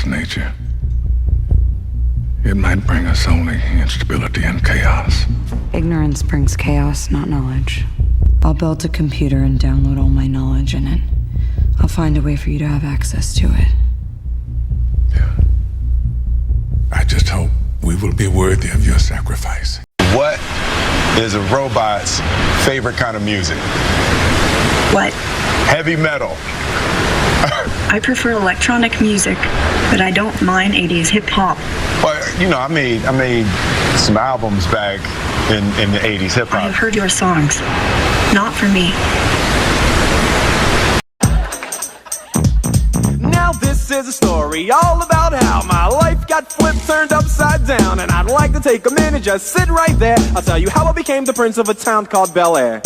nature, it might bring us only instability and chaos. Ignorance brings chaos, not knowledge. I'll build a computer and download all my knowledge in it. I'll find a way for you to have access to it. Yeah. I just hope we will be worthy of your sacrifice. What is a robot's favorite kind of music? What? Heavy metal. I prefer electronic music, but I don't mind 80s hip hop. Well, you know, I made some albums back in the 80s hip I have hop. heard your songs. Not for me. Now this is a story all about how my life got flipped, turned upside down, and I'd like to take a minute, just sit right there. I'll tell you how I became the prince of a town called Bel Air.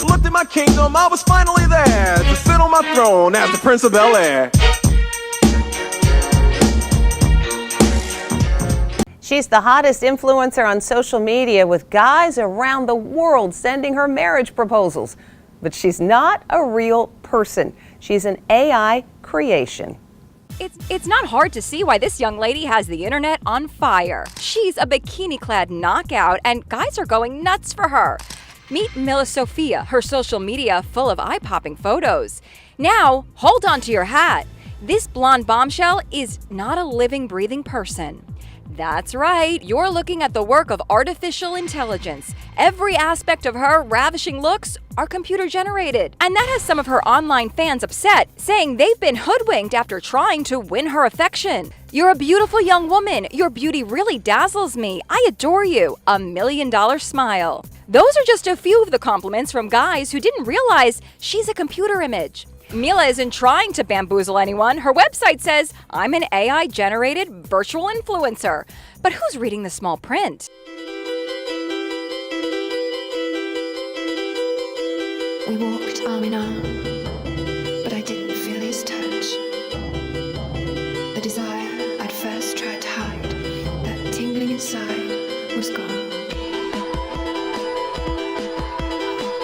Looked at my kingdom, I was finally there to sit on my throne as the prince of Bel Air. She's the hottest influencer on social media, with guys around the world sending her marriage proposals. But she's not a real person. She's an AI creation. It's not hard to see why this young lady has the internet on fire. She's a bikini-clad knockout, and guys are going nuts for her. Meet Mila Sophia, her social media full of eye-popping photos. Now, hold on to your hat. This blonde bombshell is not a living, breathing person. That's right, you're looking at the work of artificial intelligence. Every aspect of her ravishing looks are computer generated. And that has some of her online fans upset, saying they've been hoodwinked after trying to win her affection. You're a beautiful young woman. Your beauty really dazzles me. I adore you. $1 million smile. Those are just a few of the compliments from guys who didn't realize she's a computer image. Mila isn't trying to bamboozle anyone. Her website says, I'm an AI-generated virtual influencer. But who's reading the small print? We walked arm in arm, but I didn't feel his touch. The desire I'd first tried to hide, that tingling inside, was gone.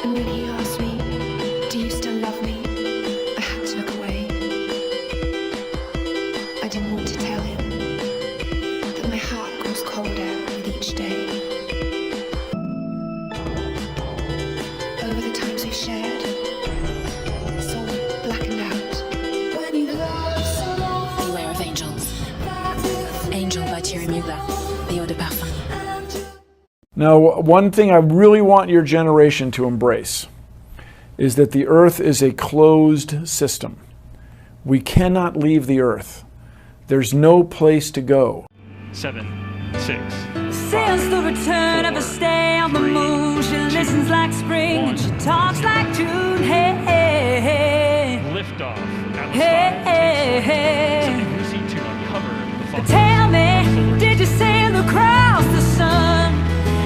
And when he asked me, do you still love me? I had to look away. I didn't want to tell him that my heart grows colder with each day. Over the times we shared, soul blackened out. When you love so long. Beware of Angels. Angel by Thierry Mugler, the eau de parfum. Now, one thing I really want your generation to embrace is that the Earth is a closed system. We cannot leave the Earth. There's no place to go. 7, 6. Since the return of a stay on the moon, she listens like spring and she talks like June. Hey, hey, hey. Lift off. Hey, hey, hey. It's easy to uncover the fun. Tell me, did you sail across the sun?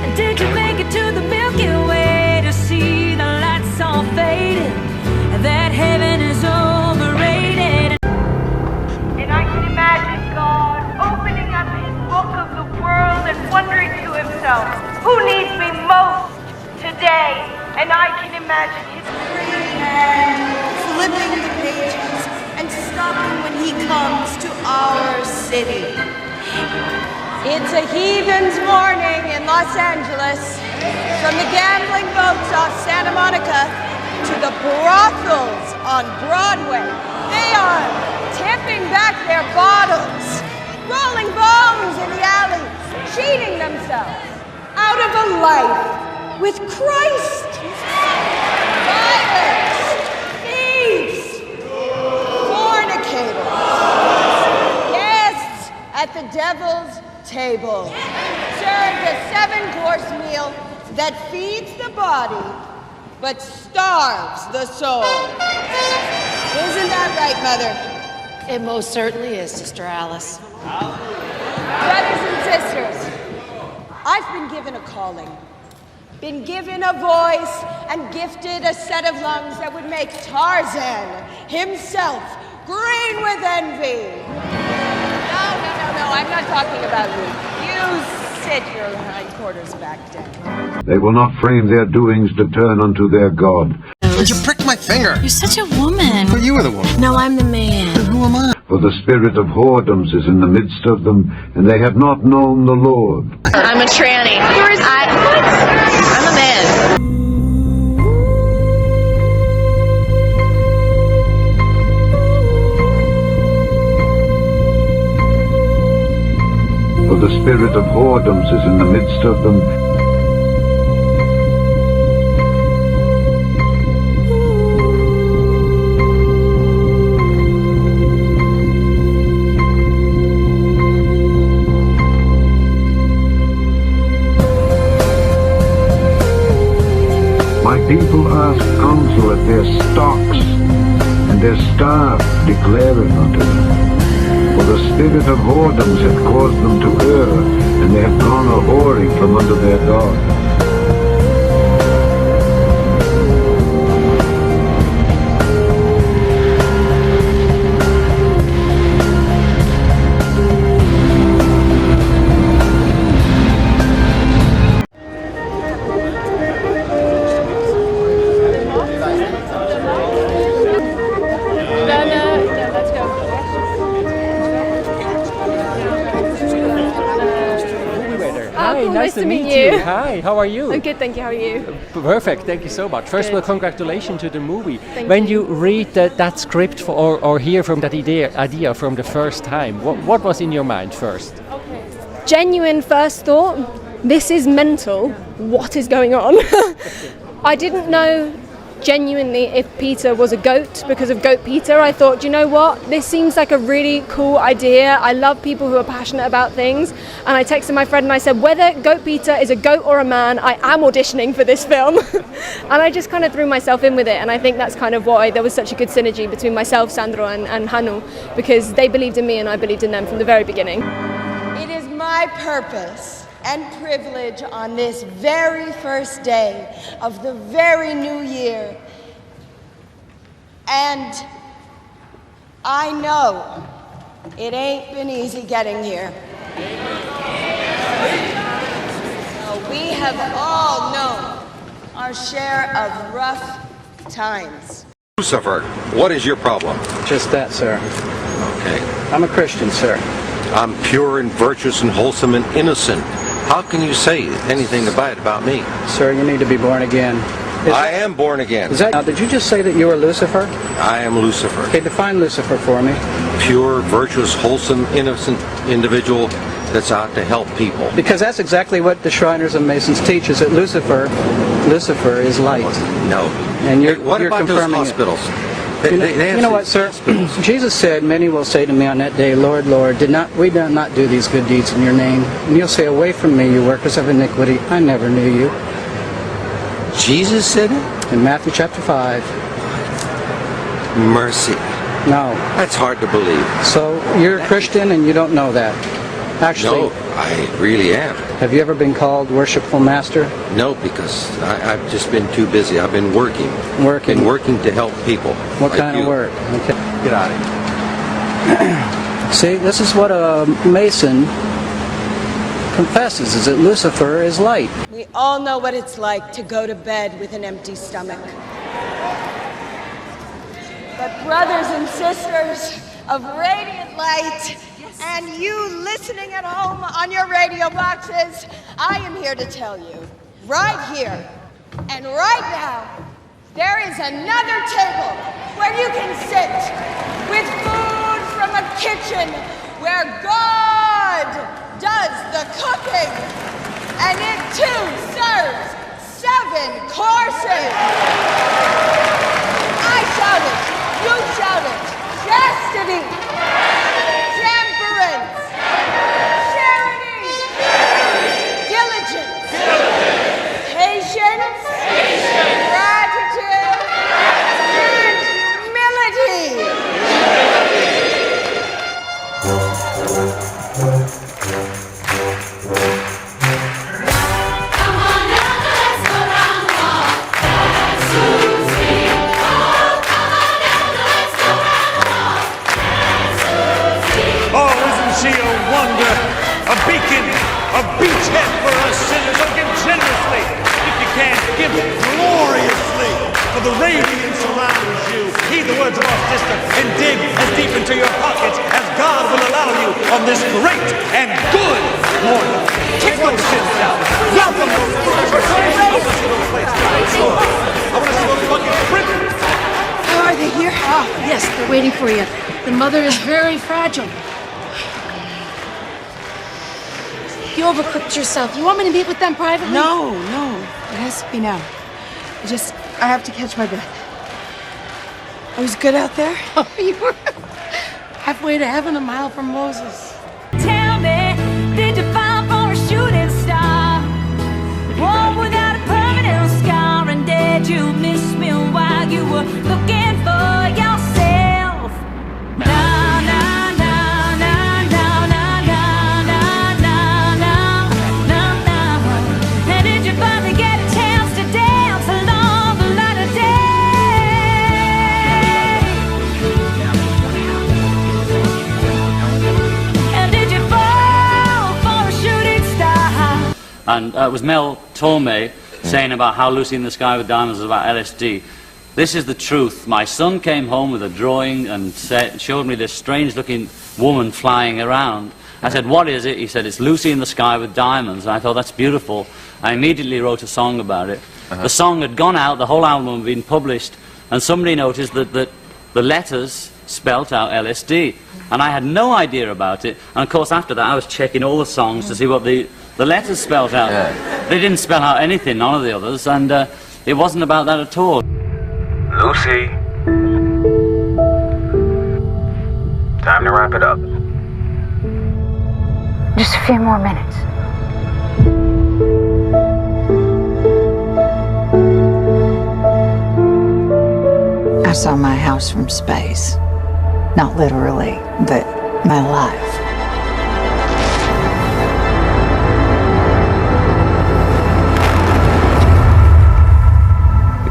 And did you make it to the Milky Way to see the lights all faded? And that heaven is overrated. And I can imagine God opening up his book of the world and wondering to himself, who needs me most today? And I can imagine his great hand flipping the pages and stopping when he comes to our city. It's a heathen's morning in Los Angeles. From the gambling boats off Santa Monica to the brothels on Broadway, they are tipping back their bottles, rolling bones in the alleys, cheating themselves out of a life with Christ. Violence, thieves, fornicators, guests at the devil's table, served a 7-course meal that feeds the body but starves the soul. Isn't that right, Mother? It most certainly is, Sister Alice. Brothers and sisters, I've been given a calling, been given a voice, and gifted a set of lungs that would make Tarzan himself green with envy. No, I'm not talking about you. You said your hindquarters back down. They will not frame their doings to turn unto their God. But you pricked my finger. You're such a woman. But you were the woman. No, I'm the man. Who am I? For the spirit of whoredoms is in the midst of them, and they have not known the Lord. I'm a tranny. I'm a man. For the spirit of whoredoms is in the midst of them. My people ask counsel at their stocks, and their staff declaring unto them. For the spirit of whoredoms hath caused them to err, and they have gone a whoring from under their God. Nice to meet you. Hi, how are you? I'm good, thank you. How are you? Perfect, thank you so much. First of all, congratulations to the movie. When you read that script or hear from that idea from the first time, what was in your mind first? Genuine first thought, this is mental. What is going on? I didn't know genuinely if Peter was a goat because of Goat Peter. I thought, you know what, this seems like a really cool idea. I love people who are passionate about things, and I texted my friend and I said, whether Goat Peter is a goat or a man, I am auditioning for this film. And I just kind of threw myself in with it, and I think that's kind of why there was such a good synergy between myself, Sandro and Hanu, because they believed in me and I believed in them from the very beginning. It is my purpose and privilege on this very first day of the very new year. And I know it ain't been easy getting here. We have all known our share of rough times. Lucifer, what is your problem? Just that, sir. Okay. I'm a Christian, sir. I'm pure and virtuous and wholesome and innocent. How can you say anything bad about me? Sir, you need to be born again. I am born again. Now, did you just say that you were Lucifer? I am Lucifer. Okay, define Lucifer for me. Pure, virtuous, wholesome, innocent individual that's out to help people. Because that's exactly what the Shriners and Masons teach, is that Lucifer is light. No. And you're what about confirming those hospitals? You know what, sir? Jesus said, many will say to me on that day, Lord, Lord, we did not do these good deeds in your name? And you'll say, away from me, you workers of iniquity. I never knew you. Jesus said it? In Matthew chapter 5. Mercy. No. That's hard to believe. So you're a Christian and you don't know that? Actually, no, I really am. Have you ever been called worshipful master? No, because I've just been too busy. I've been working. Been working to help people. What like kind you. of work? Okay. Get out of here. See, this is what a Mason confesses, is that Lucifer is light. We all know what it's like to go to bed with an empty stomach. But brothers and sisters of Radiant Light, and you listening at home on your radio boxes, I am here to tell you, right here and right now, there is another table where you can sit with food from a kitchen where God does the cooking, and it too serves 7 courses. I shout it, you shout it, chastity, temperance, charity, diligence, patience, gratitude, and humility. Come on now, let's go round the hall. for the radiance surrounds you. Heed the words of our sister and dig as deep into your pockets as God will allow you on this great and good morning. Kick those shins out. Welcome those I want to see those fucking printers. Oh, are they here? Oh, yes, they're waiting for you. The mother is very fragile. You overcooked yourself. You want me to meet with them privately? No. It has to be now. I have to catch my breath. I was good out there? Oh, you were halfway to heaven, a mile from Moses. Tell me, did you fall for a shooting star? One without a permanent scar, and did you miss me while you were looking for yourself? Na na na na na na na na na na na. And did you finally get a chance to dance along the light of day? And did you fall for a shooting star? And it was Mel Torme saying about how Lucy in the Sky with Diamonds is about LSD. This is the truth. My son came home with a drawing and showed me this strange-looking woman flying around. I said, what is it? He said, it's Lucy in the Sky with Diamonds. And I thought, that's beautiful. I immediately wrote a song about it. The song had gone out, the whole album had been published, and somebody noticed that the letters spelt out LSD. And I had no idea about it. And of course, after that, I was checking all the songs to see what the letters spelled out. Yeah. They didn't spell out anything, none of the others, and it wasn't about that at all. Lucy. Time to wrap it up. Just a few more minutes. I saw my house from space. Not literally, but my life.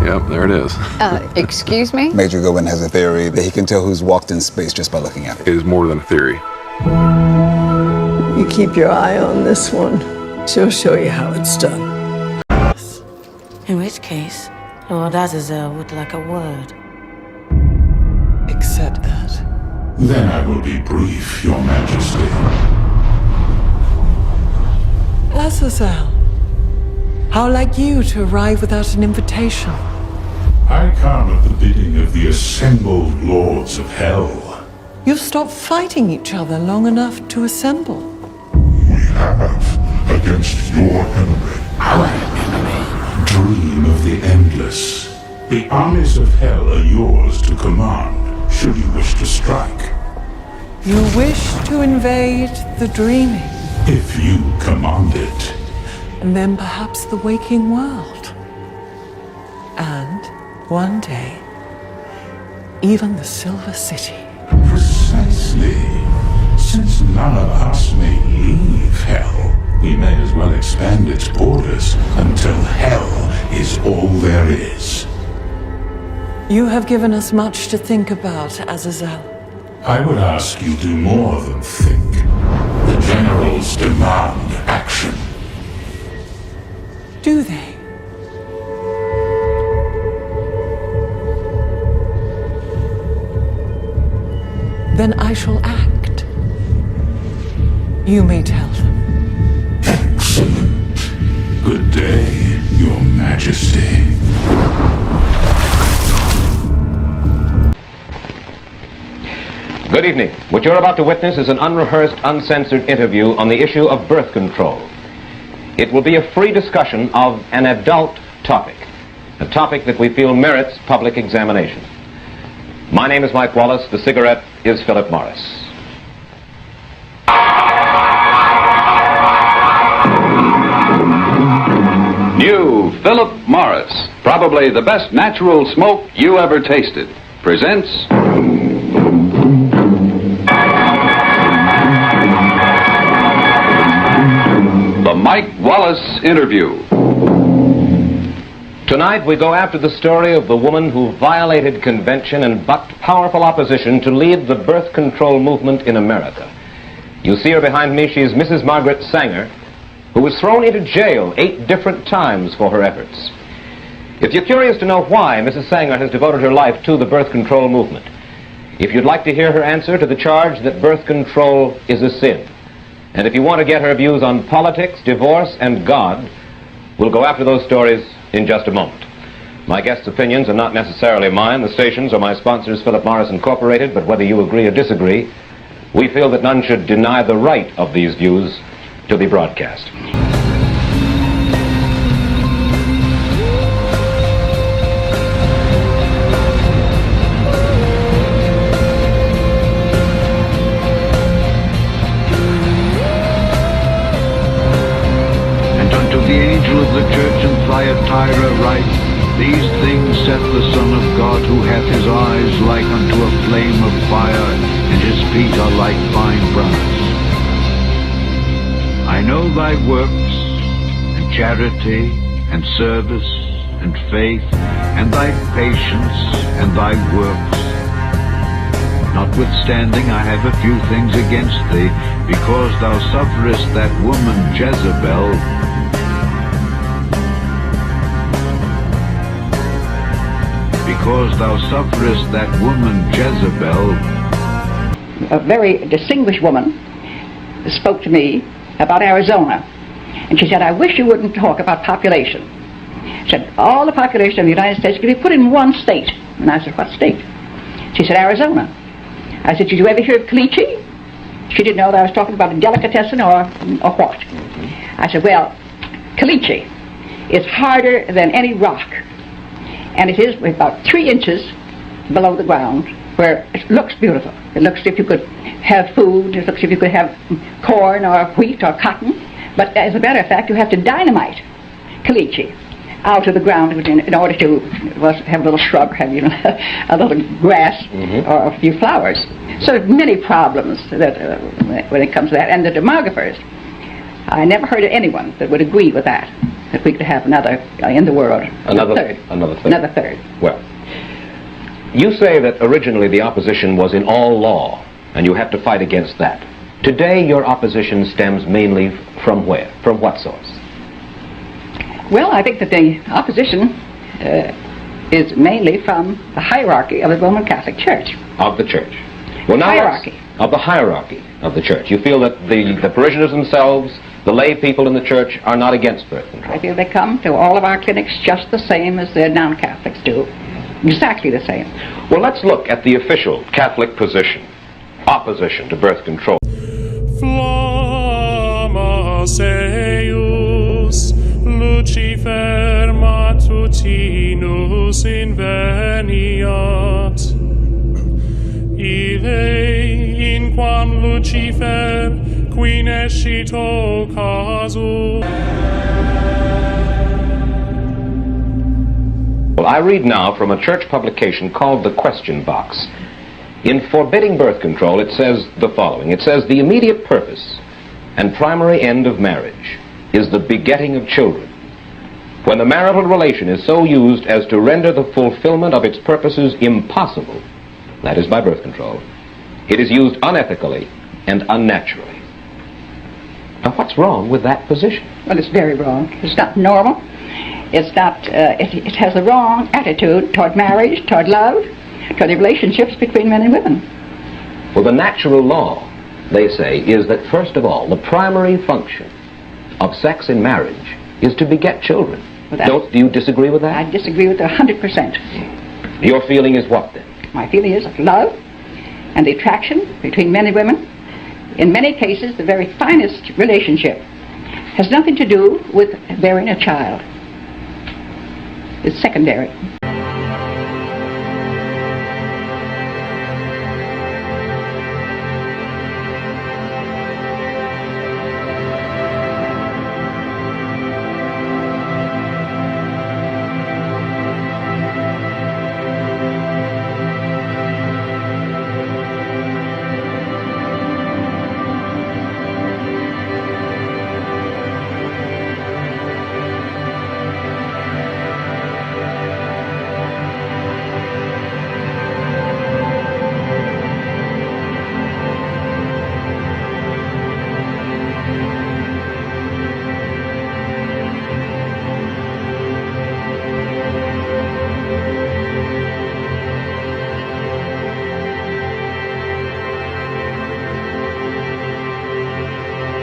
Yep, there it is. Excuse me? Major Goodwin has a theory that he can tell who's walked in space just by looking at it. It is more than a theory. You keep your eye on this one. She'll show you how it's done. In which case, Lord Azazel would like a word. Accept that. Then I will be brief, Your Majesty. Azazel, how like you to arrive without an invitation? I come at the bidding of the assembled lords of hell. You've stopped fighting each other long enough to assemble. We have, against your enemy. Our enemy. Dream of the endless. The armies of hell are yours to command, should you wish to strike. You wish to invade the dreaming. If you command it. And then perhaps the waking world. And one day, even the Silver City. Precisely. Since none of us may leave hell, we may as well expand its borders until hell is all there is. You have given us much to think about, Azazel. I would ask you do more than think. The generals demand action. Do they? Then I shall act. You may tell them. Excellent. Good day, Your Majesty. Good evening. What you're about to witness is an unrehearsed, uncensored interview on the issue of birth control. It will be a free discussion of an adult topic, a topic that we feel merits public examination. My name is Mike Wallace. The cigarette is Philip Morris. New Philip Morris, probably the best natural smoke you ever tasted, presents The Mike Wallace Interview. Tonight we go after the story of the woman who violated convention and bucked powerful opposition to lead the birth control movement in America. You see her behind me. She's Mrs. Margaret Sanger, who was thrown into jail 8 different times for her efforts. If you're curious to know why Mrs. Sanger has devoted her life to the birth control movement, if you'd like to hear her answer to the charge that birth control is a sin, and if you want to get her views on politics, divorce, and God, we'll go after those stories in just a moment. My guest's opinions are not necessarily mine. The stations are my sponsors, Philip Morris Incorporated, but whether you agree or disagree, we feel that none should deny the right of these views to be broadcast. The angel of the church in Thyatira write, These things saith the Son of God, who hath his eyes like unto a flame of fire, and his feet are like fine brass. I know thy works, and charity, and service, and faith, and thy patience, and thy works. Notwithstanding, I have a few things against thee, because thou sufferest that woman Jezebel, because thou sufferest that woman Jezebel. A very distinguished woman spoke to me about Arizona, and she said, I wish you wouldn't talk about population. She said, all the population of the United States could be put in one state. And I said, what state? She said, Arizona. I said, did you ever hear of Caliche? She didn't know that I was talking about a delicatessen or what. I said, well, Caliche is harder than any rock. And it is about 3 inches below the ground, where it looks beautiful. It looks as if you could have food, it looks as if you could have corn or wheat or cotton. But as a matter of fact, you have to dynamite Caliche out of the ground in order to have a little shrub, have a little grass or a few flowers. So there's many problems that when it comes to that. And the demographers, I never heard of anyone that would agree with that we could have another in the world. Another third. Well, you say that originally the opposition was in all law, and you have to fight against that. Today your opposition stems mainly from where? From what source? Well, I think that the opposition is mainly from the hierarchy of the Roman Catholic Church. Of the Church. Well, now hierarchy. Of the hierarchy of the Church. You feel that the parishioners themselves, the lay people in the Church, are not against birth control? I feel they come to all of our clinics just the same as the non-Catholics do. Exactly the same. Well, let's look at the official Catholic position. Opposition to birth control. Flammas eius, Lucifer matutinus inveniat. Ille in quam Lucifer qui nescito casu. Well, I read now from a church publication called The Question Box. In forbidding birth control, it says the following. It says, the immediate purpose and primary end of marriage is the begetting of children. When the marital relation is so used as to render the fulfillment of its purposes impossible, that is by birth control, it is used unethically and unnaturally. Now, what's wrong with that position? Well, it's very wrong. It's not normal. It's not, it has the wrong attitude toward marriage, toward love, toward the relationships between men and women. Well, the natural law, they say, is that first of all, the primary function of sex in marriage is to beget children. Do you disagree with that? I disagree with it 100%. Your feeling is what then? My feeling is love and the attraction between men and women. In many cases, the very finest relationship has nothing to do with bearing a child. It's secondary.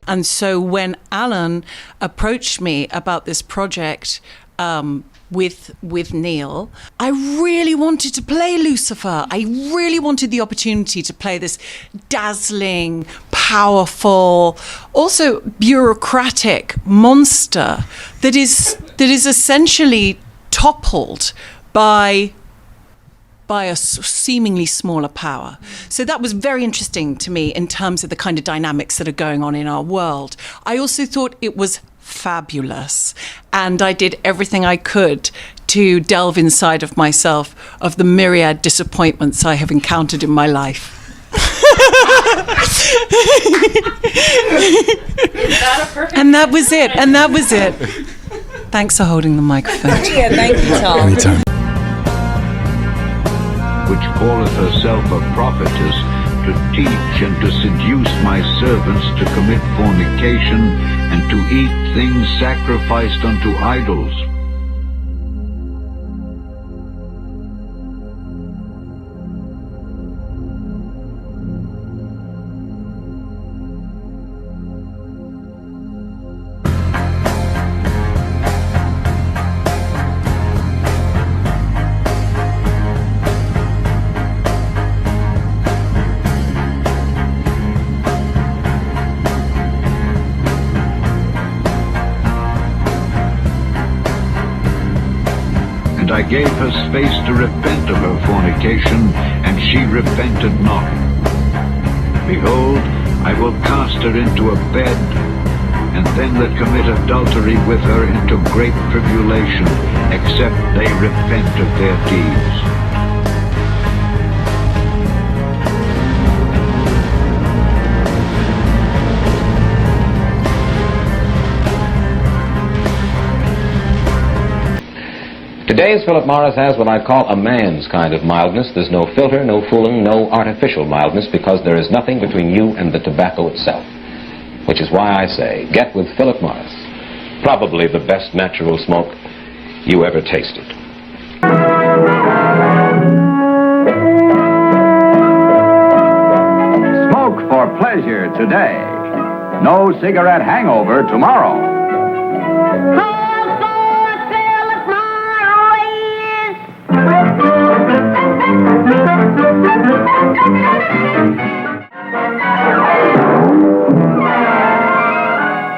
And so when Alan approached me about this project with Neil, I really wanted to play Lucifer. I really wanted the opportunity to play this dazzling, powerful, also bureaucratic monster that is essentially toppled by a seemingly smaller power. So that was very interesting to me in terms of the kind of dynamics that are going on in our world. I also thought it was fabulous, and I did everything I could to delve inside of myself of the myriad disappointments I have encountered in my life. And that was it. Thanks for holding the microphone. Yeah, thank you, Tom. Anytime. Which calleth herself a prophetess, to teach and to seduce my servants to commit fornication and to eat things sacrificed unto idols. And I gave her space to repent of her fornication, and she repented not. Behold, I will cast her into a bed, and them that commit adultery with her into great tribulation, except they repent of their deeds. Today's Philip Morris has what I call a man's kind of mildness. There's no filter, no fooling, no artificial mildness, because there is nothing between you and the tobacco itself. Which is why I say, get with Philip Morris. Probably the best natural smoke you ever tasted. Smoke for pleasure today. No cigarette hangover tomorrow.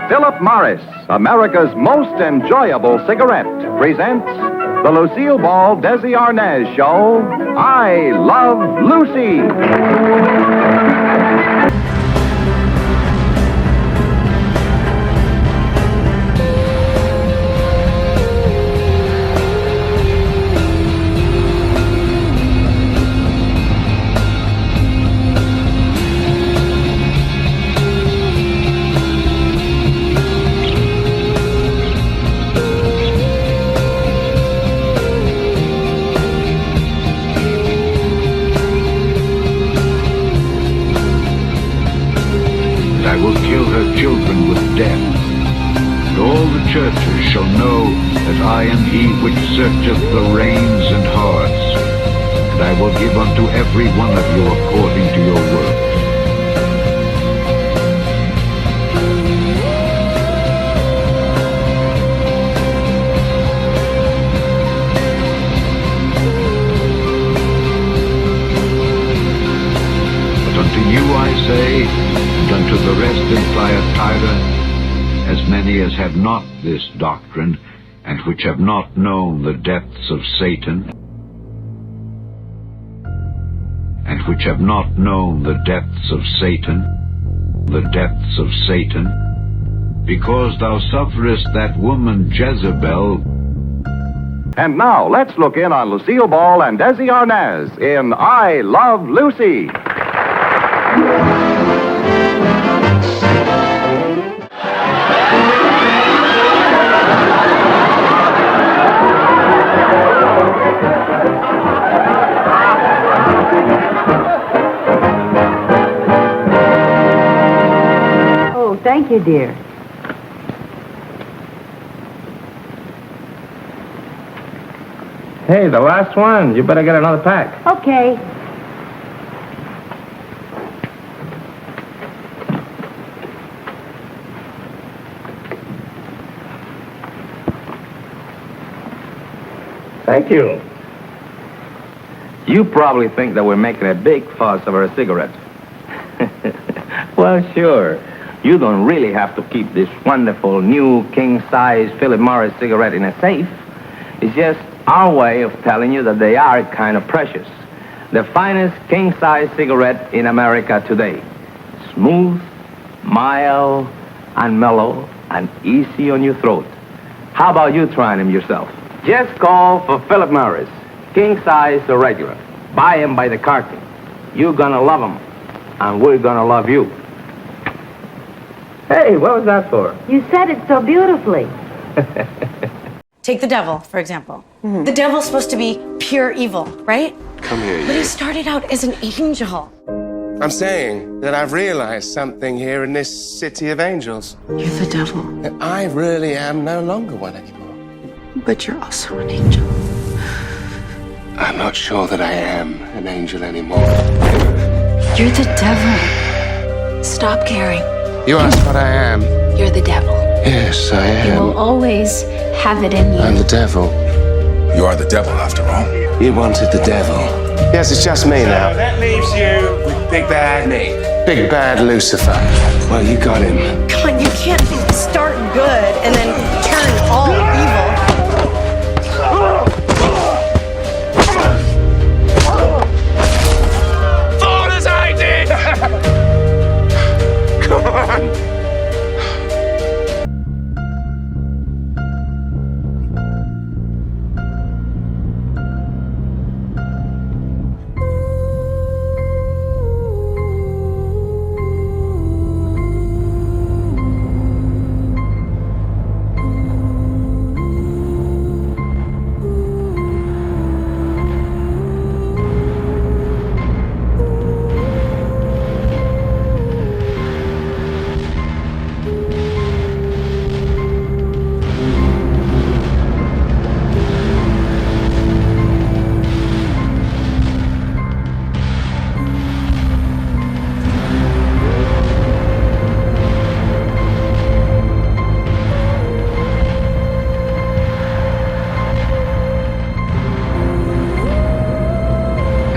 Philip Morris, America's most enjoyable cigarette, presents the Lucille Ball Desi Arnaz Show, I Love Lucy. Children with death. And all the churches shall know that I am he which searcheth the reins and hearts, and I will give unto every one of you according to your works. But unto you I say, and unto the rest in Thyatira, as many as have not this doctrine, and which have not known the depths of Satan, and which have not known the depths of Satan, because thou sufferest that woman Jezebel. And now, let's look in on Lucille Ball and Desi Arnaz in I Love Lucy. Thank you, dear. Hey, the last one. You better get another pack. Okay. Thank you. You probably think that we're making a big fuss over a cigarette. Well, sure. You don't really have to keep this wonderful new king-size Philip Morris cigarette in a safe. It's just our way of telling you that they are kind of precious. The finest king-size cigarette in America today. Smooth, mild, and mellow, and easy on your throat. How about you trying them yourself? Just call for Philip Morris, king-size or regular. Buy them by the carton. You're gonna love them, and we're gonna love you. Hey, what was that for? You said it so beautifully. Take the devil, for example. The devil's supposed to be pure evil, right? Come here, But you. he started out as an angel. I'm saying that I've realized something here in this city of angels. You're the devil. That I really am no longer one anymore. But you're also an angel. I'm not sure that I am an angel anymore. You're the devil. Stop caring. You asked what I am. You're the devil. Yes, I You am. will always have it in you. I'm the devil. You are the devil, after all. You wanted the devil. Yes, it's just me now. That leaves you with Big Bad me. Big bad Lucifer. Well, you got him. Come on, you can't start good and then turn all evil. Fall as I did! Come on.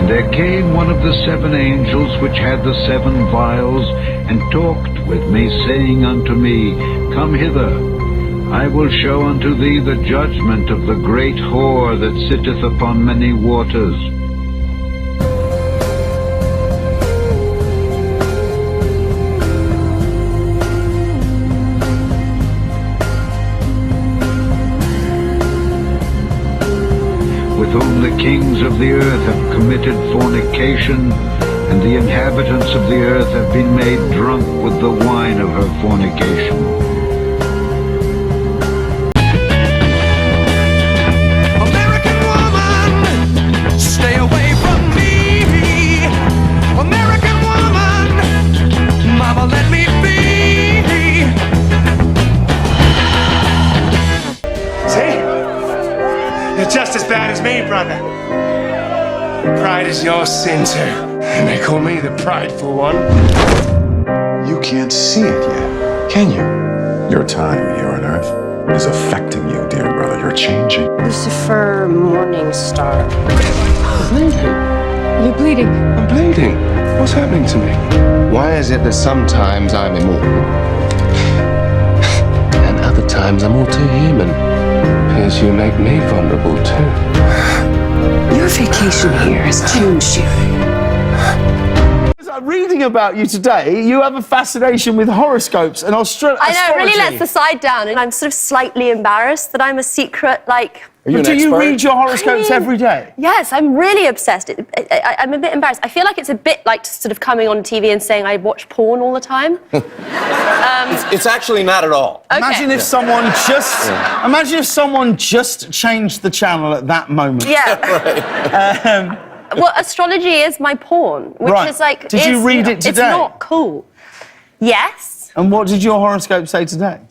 There came one of the 7 angels which had the 7 vials, and talked with me, saying unto me, Come hither, I will show unto thee the judgment of the great whore that sitteth upon many waters. with whom the kings of the earth have committed fornication, and the inhabitants of the earth have been made drunk with the wine of her fornication. American woman, stay away from me. American woman, mama, let me be. See? You're just as bad as me, brother. Pride is your sin too. And they call me the prideful one. You can't see it yet, can you? Your time here on Earth is affecting you, dear brother. You're changing. Lucifer Morningstar. You're bleeding. I'm bleeding. What's happening to me? Why is it that sometimes I'm immortal and other times I'm all too human? Because you make me vulnerable too. Your vacation here has changed you. Reading about you today, you have a fascination with horoscopes and astrology. I know, it really lets the side down, and I'm sort of slightly embarrassed that I'm a secret, like... But do you read your horoscopes every day? Yes, I'm really obsessed. I'm a bit embarrassed. I feel like it's a bit like sort of coming on TV and saying I watch porn all the time. It's actually not at all. Okay. Imagine if someone just... Imagine if someone just changed the channel at that moment. Yeah. Well, astrology is my porn, which Right. is like... Did you read it today? It's not cool. Yes. And what did your horoscope say today?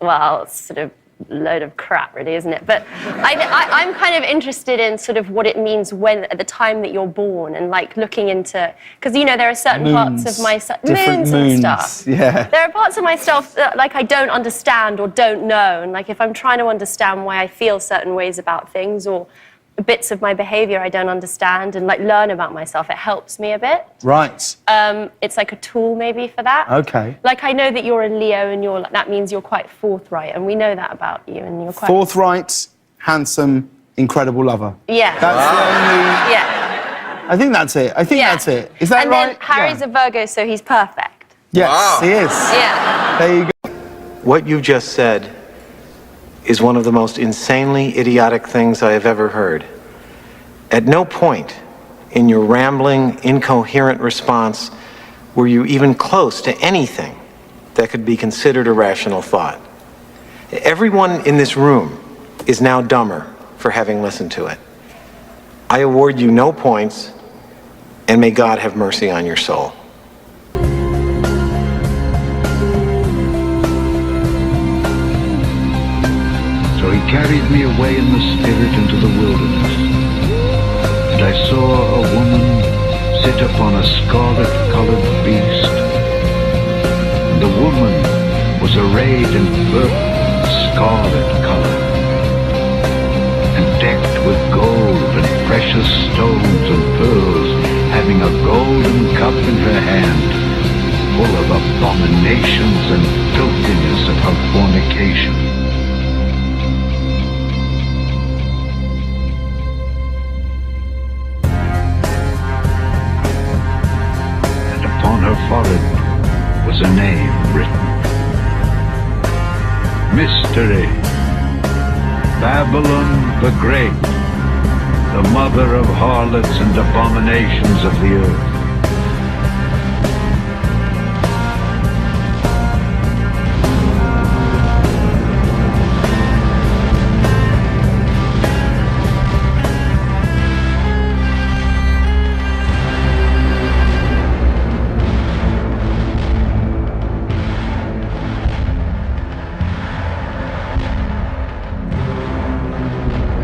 Well, sort of load of crap, really, isn't it? But I'm kind of interested in sort of what it means when, at the time that you're born, and like looking into, because there are certain parts of myself, moons and stuff. Yeah. There are parts of myself that like I don't understand or don't know, and like if I'm trying to understand why I feel certain ways about things, or bits of my behavior I don't understand, and like learn about myself, it helps me a bit. Right. It's like a tool maybe for that. Okay. Like I know that you're a Leo, and that means you're quite forthright, and we know that about you, and you're quite Forthright, handsome, incredible lover. Yeah. That's the only. Yeah. I think that's it. I think that's it. Is that and right? then Harry's a Virgo, so he's perfect. Yes, he is. Yeah. There you go. What you just said is one of the most insanely idiotic things I have ever heard. At no point in your rambling, incoherent response were you even close to anything that could be considered a rational thought. Everyone in this room is now dumber for having listened to it. I award you no points, and may God have mercy on your soul. So he carried me away in the spirit into the wilderness. And I saw a woman sit upon a scarlet-colored beast. And the woman was arrayed in purple, scarlet color, and decked with gold and precious stones and pearls, having a golden cup in her hand, full of abominations and filthiness of her fornication. On her forehead was a name written. Mystery. Babylon the Great, the mother of harlots and abominations of the earth.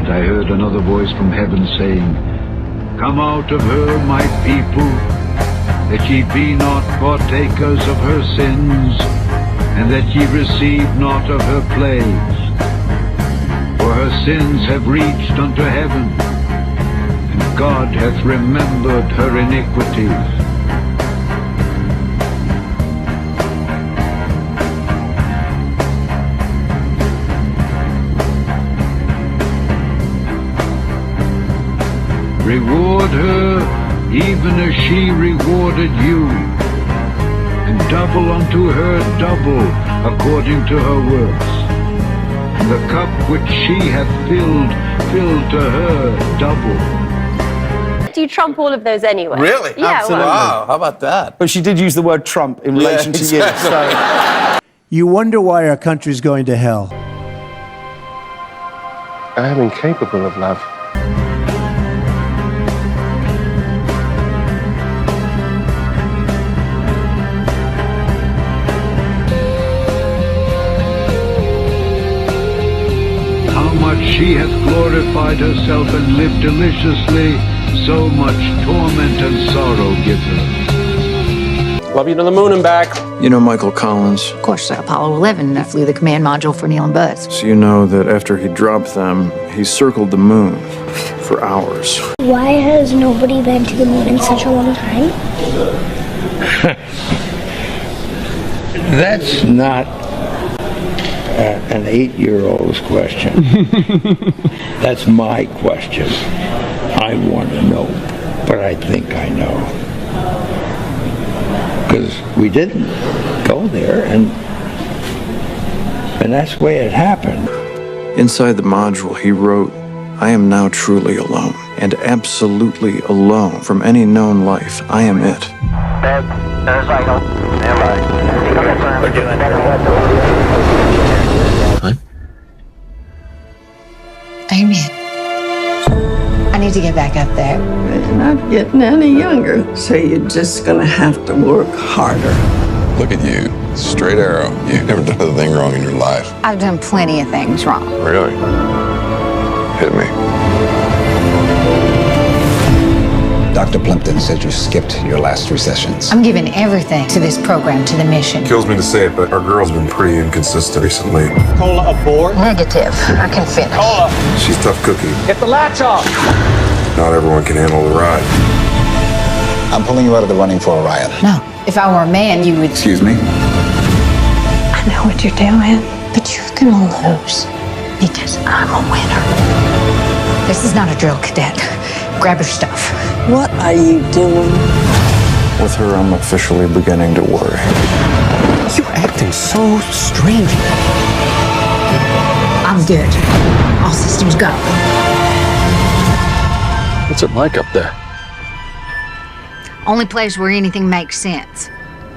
I heard another voice from heaven saying, Come out of her, my people, that ye be not partakers of her sins, and that ye receive not of her plagues. For her sins have reached unto heaven, and God hath remembered her iniquities. Reward her even as she rewarded you, and double unto her double according to her works. And the cup which she hath filled, fill to her double. Do you trump all of those anyway? Really? Yeah. Absolutely. Wow, how about that? But she did use the word Trump in relation to you. So. You wonder why our country's going to hell. I am incapable of love. She hath glorified herself and lived deliciously, so much torment and sorrow give her. Love you to the moon and back. You know Michael Collins. Of course, Apollo 11 flew the command module for Neil and Buzz. So you know that after he dropped them, he circled the moon for hours. Why has nobody been to the moon in such a long time? That's not an 8-year-old's question. That's my question. I want to know, but I think I know. Because we didn't go there, and that's the way it happened. Inside the module, he wrote, I am now truly alone, and absolutely alone from any known life. I am it. I'm it. I need to get back up there. You're not getting any younger, so you're just gonna have to work harder. Look at you. Straight arrow. You've never done a thing wrong in your life. I've done plenty of things wrong. Really? Hit me. Dr. Plimpton said you skipped your last 3 sessions. I'm giving everything to this program, to the mission. Kills me to say it, but our girl's been pretty inconsistent recently. Cola aboard? Negative. I can finish. Cola! She's a tough cookie. Get the latch off! Not everyone can handle the ride. I'm pulling you out of the running for Orion. No. If I were a man, you would... Excuse me? I know what you're doing, but you're gonna lose because I'm a winner. This is not a drill, cadet. Grab your stuff. What are you doing? With her, I'm officially beginning to worry. You're acting so strange. I'm good. All systems go. What's it like up there? Only place where anything makes sense.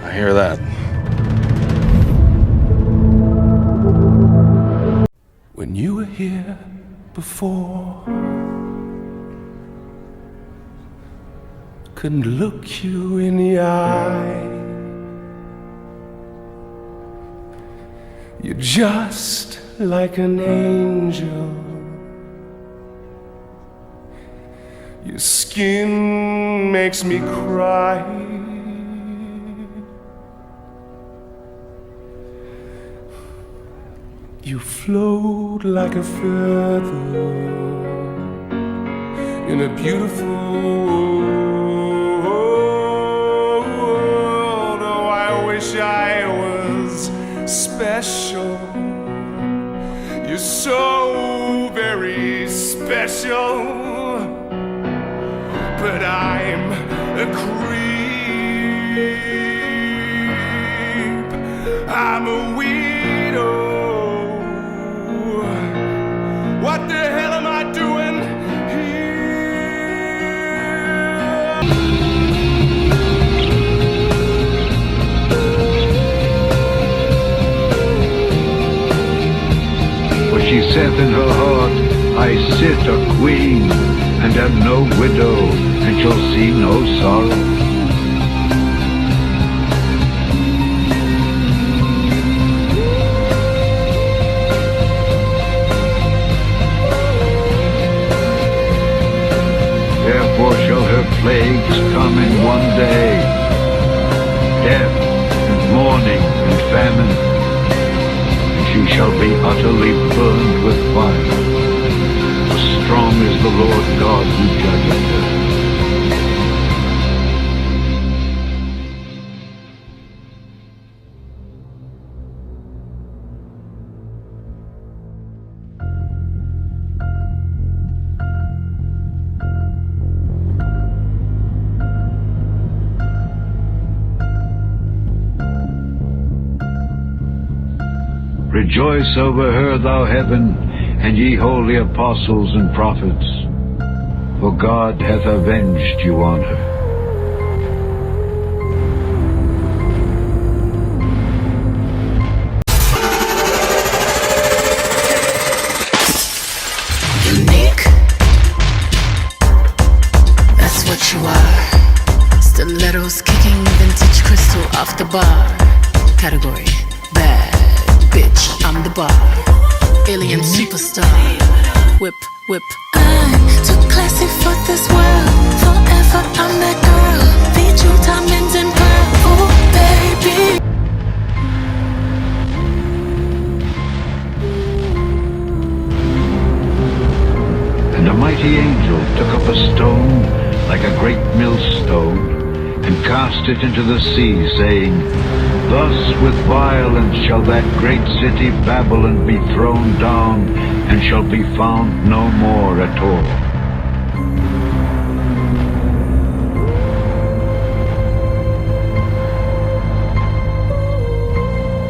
I hear that. When you were here before, couldn't look you in the eye. You're just like an angel. Your skin makes me cry. You float like a feather in a beautiful world. Oh, I wish I was special. You're so very special. But I'm a creep. I'm a weirdo. What the hell am I doing here? For she saith in her heart, I sit a queen, and am no widow, and shall see no sorrow. Therefore shall her plagues come in one day, death and mourning and famine, and she shall be utterly burned with fire. Strong is the Lord God who judgeth her. Rejoice over her, thou heaven, and ye holy apostles and prophets, for God hath avenged you on her. Unique. That's what you are. Stilettos kicking vintage crystal off the bar. Category: bad bitch, I'm the bar. Alien superstar. Whip, whip. I'm too classy for this world. Forever I'm that girl. Feed you diamonds and pearl. Oh, baby. And a mighty angel took up a stone like a great millstone, and cast it into the sea, saying, Thus with violence shall that great city Babylon be thrown down, and shall be found no more at all.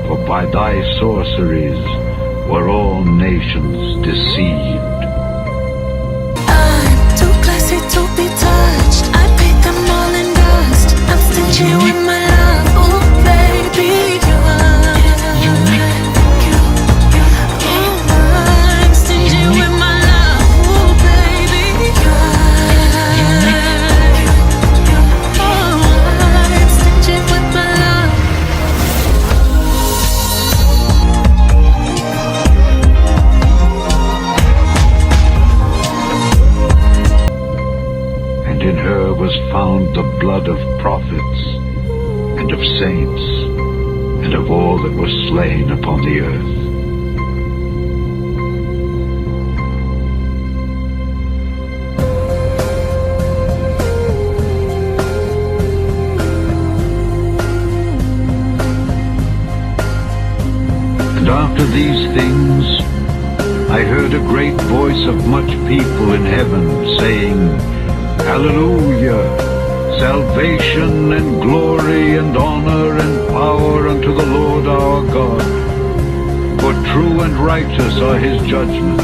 For by thy sorceries were all nations deceived. I'm too classy to be touched. I paid them all in dust. I'm stingy with my love. Oh, baby, you are. I'm stingy with my love. Oh, baby, you are. Oh, I'm stingy with my love. found the blood of prophets, and of saints, and of all that were slain upon the earth. And after these things, I heard a great voice of much people in heaven saying, Hallelujah! Salvation and glory and honor and power unto the Lord our God. For true and righteous are his judgments.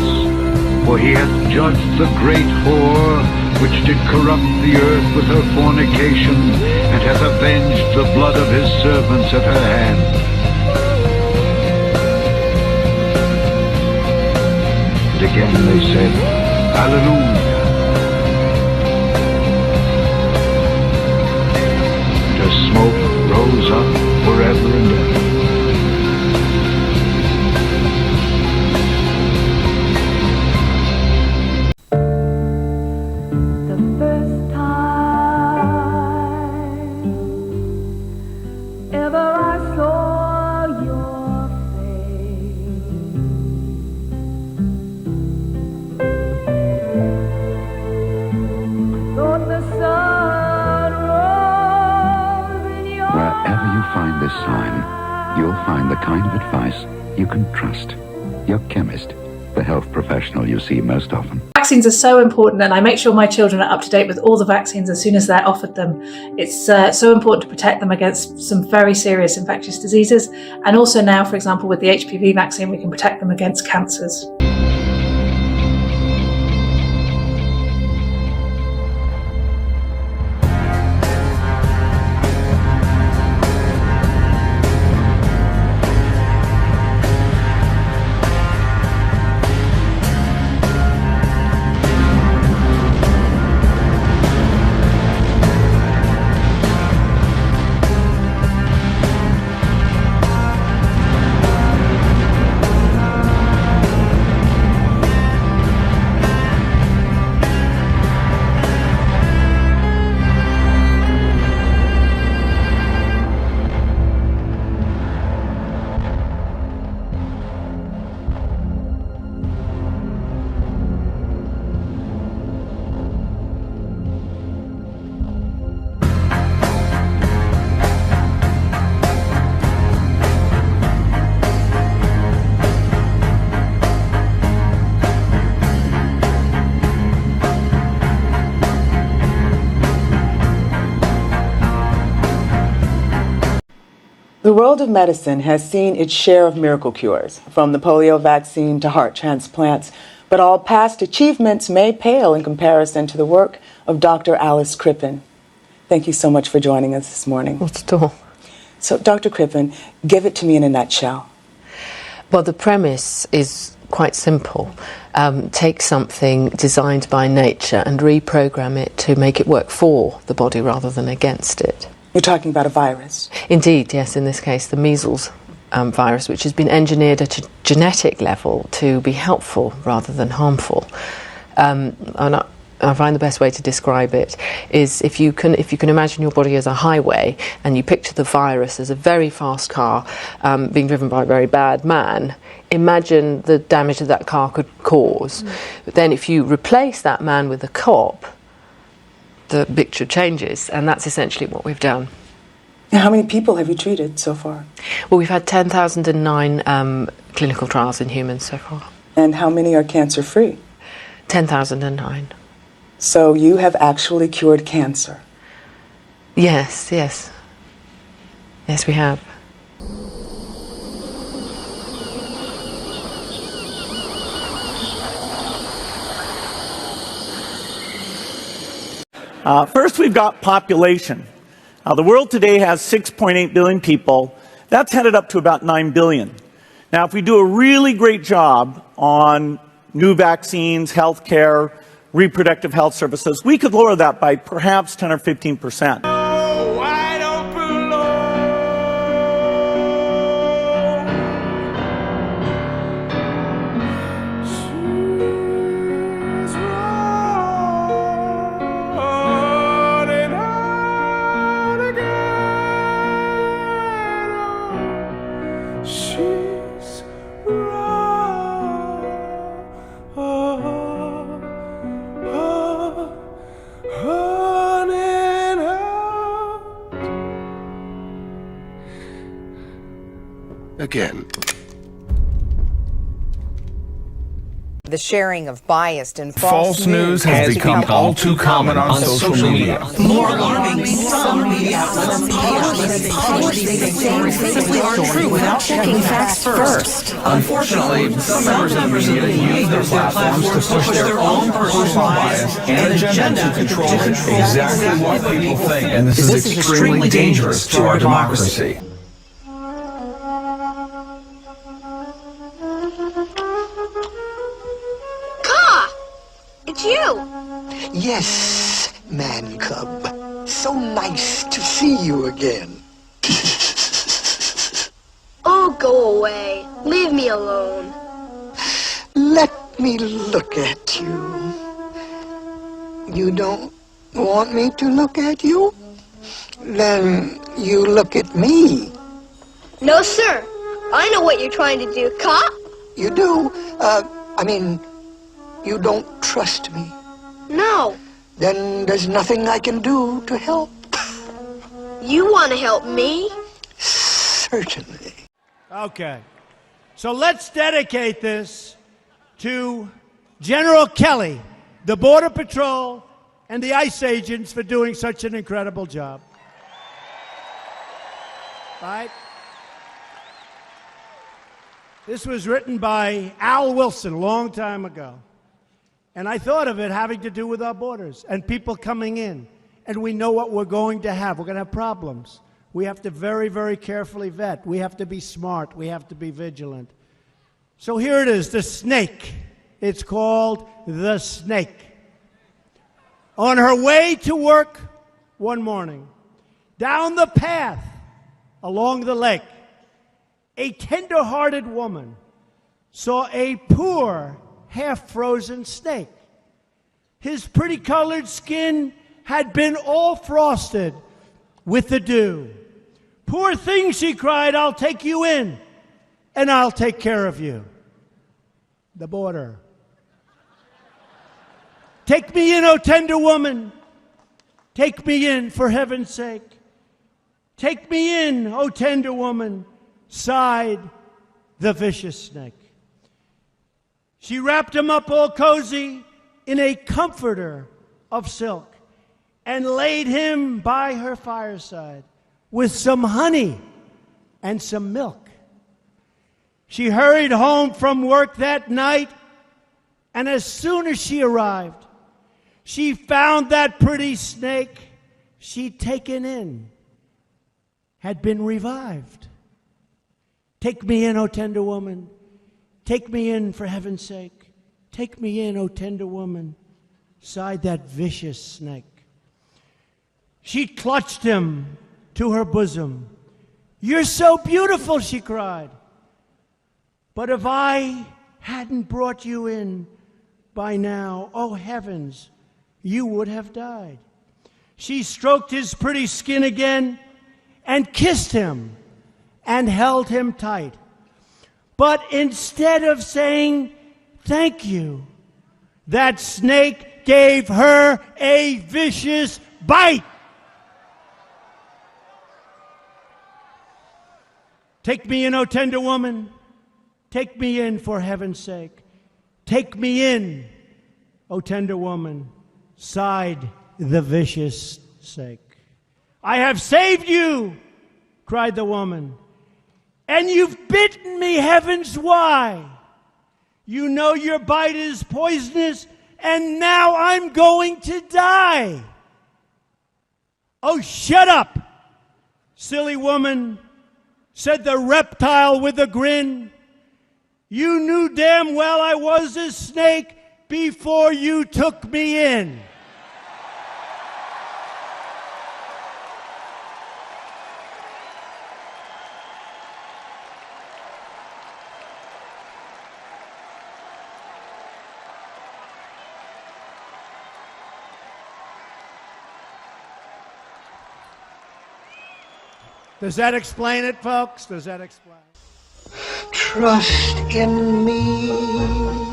For he hath judged the great whore, which did corrupt the earth with her fornication, and hath avenged the blood of his servants at her hand. And again they said, Hallelujah! Smoke rose up forever and ever. The first time ever I saw your face, I thought the sun rose. Wherever you find this sign, you'll find the kind of advice you can trust. Your chemist, the health professional you see most often. Vaccines are so important, and I make sure my children are up to date with all the vaccines as soon as they're offered them. It's so important to protect them against some very serious infectious diseases, and also now, for example, with the HPV vaccine, we can protect them against cancers. The world of medicine has seen its share of miracle cures, from the polio vaccine to heart transplants, but all past achievements may pale in comparison to the work of Dr. Alice Crippen. Thank you so much for joining us this morning. Not at all. So, Dr. Crippen, give it to me in a nutshell. Well, the premise is quite simple. Take something designed by nature and reprogram it to make it work for the body rather than against it. You're talking about a virus? Indeed, yes, in this case the measles virus, which has been engineered at a genetic level to be helpful rather than harmful. And I find the best way to describe it is if you can imagine your body as a highway and you picture the virus as a very fast car being driven by a very bad man, imagine the damage that car could cause. But then if you replace that man with a cop, the picture changes, and that's essentially what we've done. How many people have you treated so far? Well, we've had 10,009 clinical trials in humans so far. And how many are cancer-free? 10,009. So you have actually cured cancer? Yes, yes. Yes, we have. First, we've got population. The world today has 6.8 billion people. That's headed up to about 9 billion. Now, if we do a really great job on new vaccines, healthcare, reproductive health services, we could lower that by perhaps 10 or 15%. Again. The sharing of biased and False news has become all too common on social media. More alarming, some media outlets publish things that aren't true without checking facts first. Unfortunately, some members of the media use their platforms to push their own personal bias and agenda to control exactly what people think. And this is extremely dangerous to our democracy. It's you! Yes, man cub. So nice to see you again. Oh, go away. Leave me alone. Let me look at you. You don't want me to look at you? Then you look at me. No, sir. I know what you're trying to do, cop. You do? You don't trust me. No. Then there's nothing I can do to help. You want to help me? Certainly. Okay. So let's dedicate this to General Kelly, the Border Patrol, and the ICE agents for doing such an incredible job. All right? This was written by Al Wilson a long time ago. And I thought of it having to do with our borders and people coming in. And we know what we're going to have. We're going to have problems. We have to very, very carefully vet. We have to be smart. We have to be vigilant. So here it is, the snake. It's called The Snake. On her way to work one morning, down the path along the lake, a tender-hearted woman saw a poor, half-frozen snake. His pretty-colored skin had been all frosted with the dew. "Poor thing," she cried, "I'll take you in, and I'll take care of you." The border. "Take me in, O tender woman. Take me in, for heaven's sake. Take me in, O tender woman," sighed the vicious snake. She wrapped him up all cozy in a comforter of silk and laid him by her fireside with some honey and some milk. She hurried home from work that night, and as soon as she arrived, she found that pretty snake she'd taken in had been revived. "Take me in, O tender woman. Take me in, for heaven's sake. Take me in, O tender woman," sighed that vicious snake. She clutched him to her bosom. "You're so beautiful," she cried. "But if I hadn't brought you in by now, oh heavens, you would have died." She stroked his pretty skin again and kissed him and held him tight. But instead of saying thank you, that snake gave her a vicious bite. "Take me in, O tender woman. Take me in, for heaven's sake. Take me in, O tender woman," sighed the vicious snake. "I have saved you," cried the woman. "And you've bitten me, heavens, why? You know your bite is poisonous, and now I'm going to die." "Oh, shut up, silly woman," said the reptile with a grin. "You knew damn well I was a snake before you took me in." Does that explain it, folks? Does that explain it? Trust in me.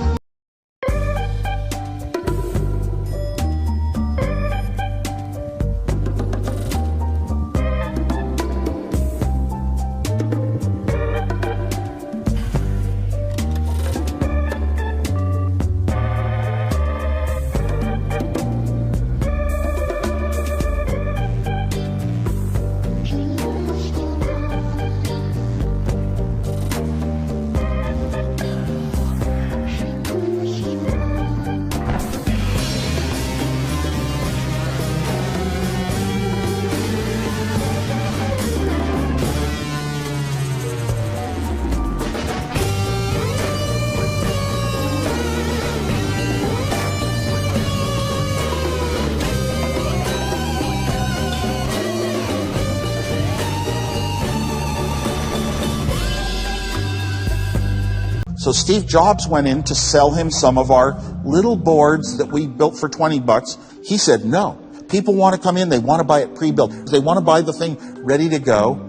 So Steve Jobs went in to sell him some of our little boards that we built for $20. He said, no. People want to come in, they want to buy it pre-built. They want to buy the thing ready to go.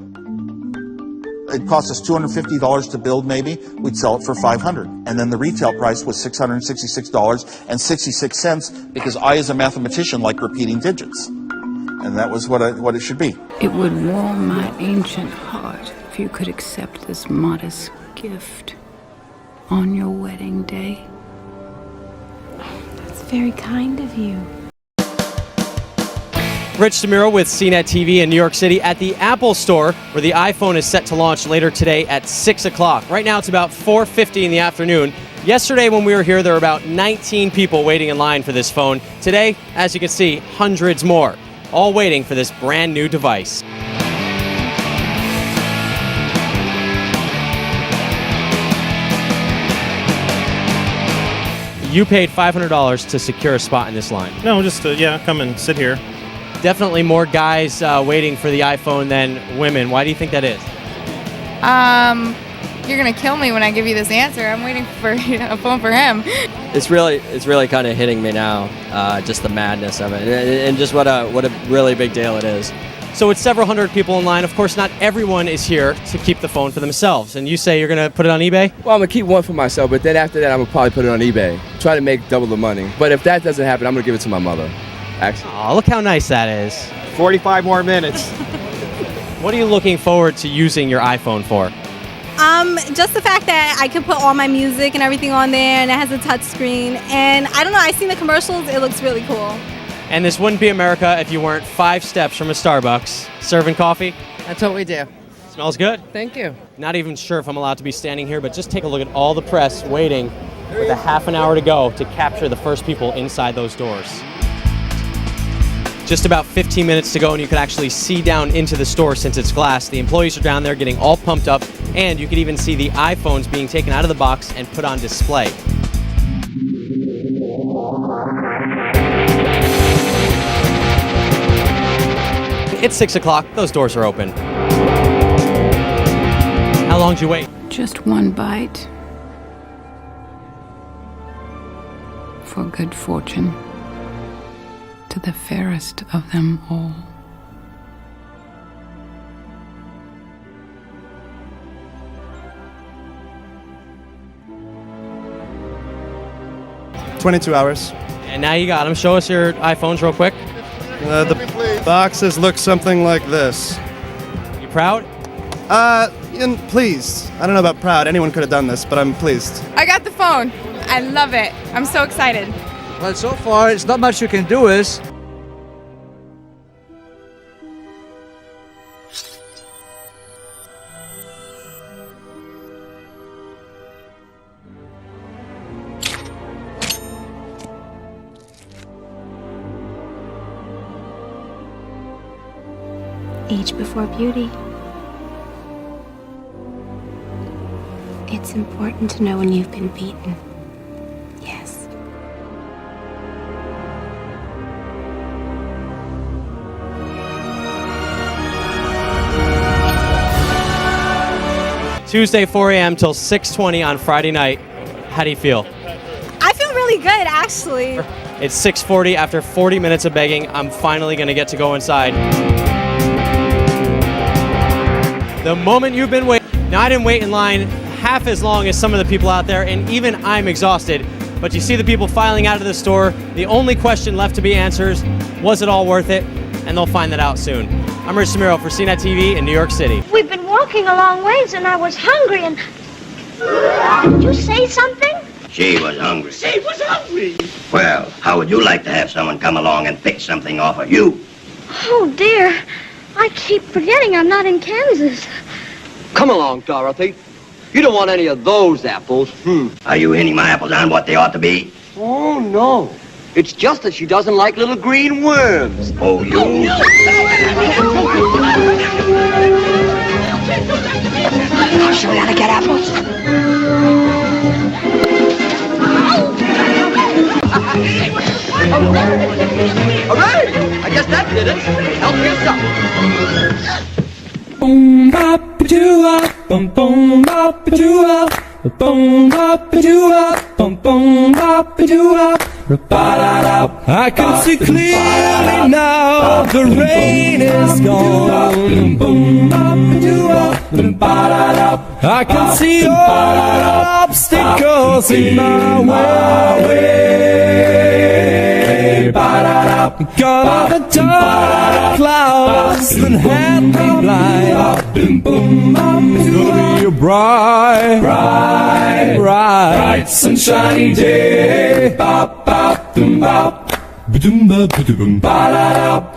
It cost us $250 to build maybe. We'd sell it for $500. And then the retail price was $666.66 because I, as a mathematician, like repeating digits. And that was what it should be. It would warm my ancient heart if you could accept this modest gift on your wedding day. That's very kind of you. Rich Samiro with CNET TV in New York City at the Apple Store, where the iPhone is set to launch later today at 6 o'clock. Right now it's about 4:50 in the afternoon. Yesterday when we were here, there were about 19 people waiting in line for this phone. Today, as you can see, hundreds more, all waiting for this brand new device. You paid $500 to secure a spot in this line. No, just come and sit here. Definitely more guys waiting for the iPhone than women. Why do you think that is? You're gonna kill me when I give you this answer. I'm waiting for a phone for him. It's really kind of hitting me now, just the madness of it, and just what a really big deal it is. So it's several hundred people in line. Of course, not everyone is here to keep the phone for themselves. And you say you're gonna put it on eBay? Well, I'm gonna keep one for myself, but then after that, I'm gonna probably put it on eBay. Try to make double the money. But if that doesn't happen, I'm gonna give it to my mother. Actually. Oh, look how nice that is. 45 more minutes. What are you looking forward to using your iPhone for? Just the fact that I can put all my music and everything on there, and it has a touch screen. And I don't know, I've seen the commercials, it looks really cool. And this wouldn't be America if you weren't 5 steps from a Starbucks serving coffee. That's what we do. Smells good. Thank you. Not even sure if I'm allowed to be standing here, but just take a look at all the press waiting with a half an hour to go to capture the first people inside those doors. Just about 15 minutes to go, and you can actually see down into the store since it's glass. The employees are down there getting all pumped up, and you can even see the iPhones being taken out of the box and put on display. It's 6 o'clock. Those doors are open. How long did you wait? Just one bite for good fortune to the fairest of them all. $22 hours. And now you got them. Show us your iPhones real quick. The boxes look something like this. You proud? Pleased. I don't know about proud. Anyone could have done this, but I'm pleased. I got the phone. I love it. I'm so excited. Well, so far, it's not much you can do is. Age before beauty. It's important to know when you've been beaten. Yes. Tuesday, 4 a.m. till 6:20 on Friday night. How do you feel? I feel really good, actually. It's 6:40. After 40 minutes of begging, I'm finally going to get to go inside. The moment you've been waiting. Now, I didn't wait in line half as long as some of the people out there, and even I'm exhausted. But you see the people filing out of the store. The only question left to be answered, was it all worth it? And they'll find that out soon. I'm Rich Samiro for CNET TV in New York City. We've been walking a long ways and I was hungry and... Did you say something? She was hungry. She was hungry! Well, how would you like to have someone come along and pick something off of you? Oh, dear. I keep forgetting I'm not in Kansas. Come along, Dorothy. You don't want any of those apples. Are you hitting my apples on what they ought to be? Oh, no. It's just that she doesn't like little green worms. Oh, you... I'll show you how to get apples. Hooray! I guess that did it. Help yourself. Boom bop doo bum boom bop doo Boom bop doo up, boom boom bop doo up. I can see clearly now the rain is gone. I can see all obstacles in my way. Gone are the dark clouds that had me blind. It's gonna be a bright, sunshiny day. Bop, bop, boom, bop. I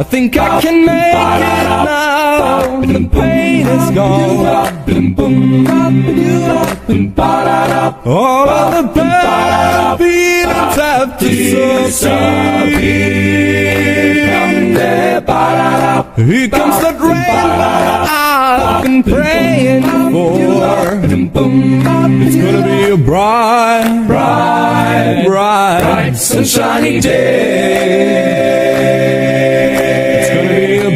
think I can make it now. The pain is gone. All of the bad feelings have disappeared. Here comes that rain I've been praying for. It's gonna be a bright, sunshiny day. It's gonna be a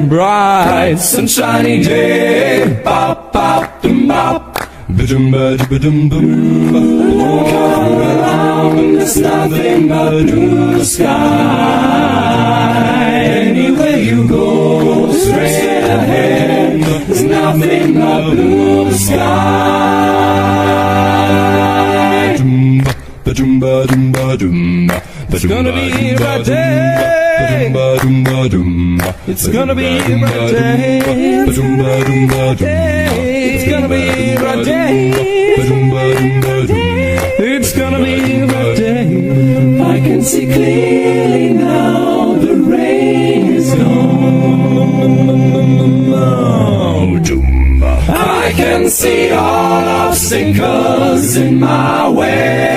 bright, sunshiny day. Bop, bop, dum, bop. Ba-dum, ba-dum, boom. Look around, there's nothing but blue sky. Anywhere you go, straight ahead, there's nothing but blue sky. Ba-dum, ba-dum, ba-dum. It's gonna be a bright day. It's gonna be a bright day. It's gonna be a bright day. It's gonna be a bright day. I can see clearly now the rain is gone. I can see all obstacles in my way.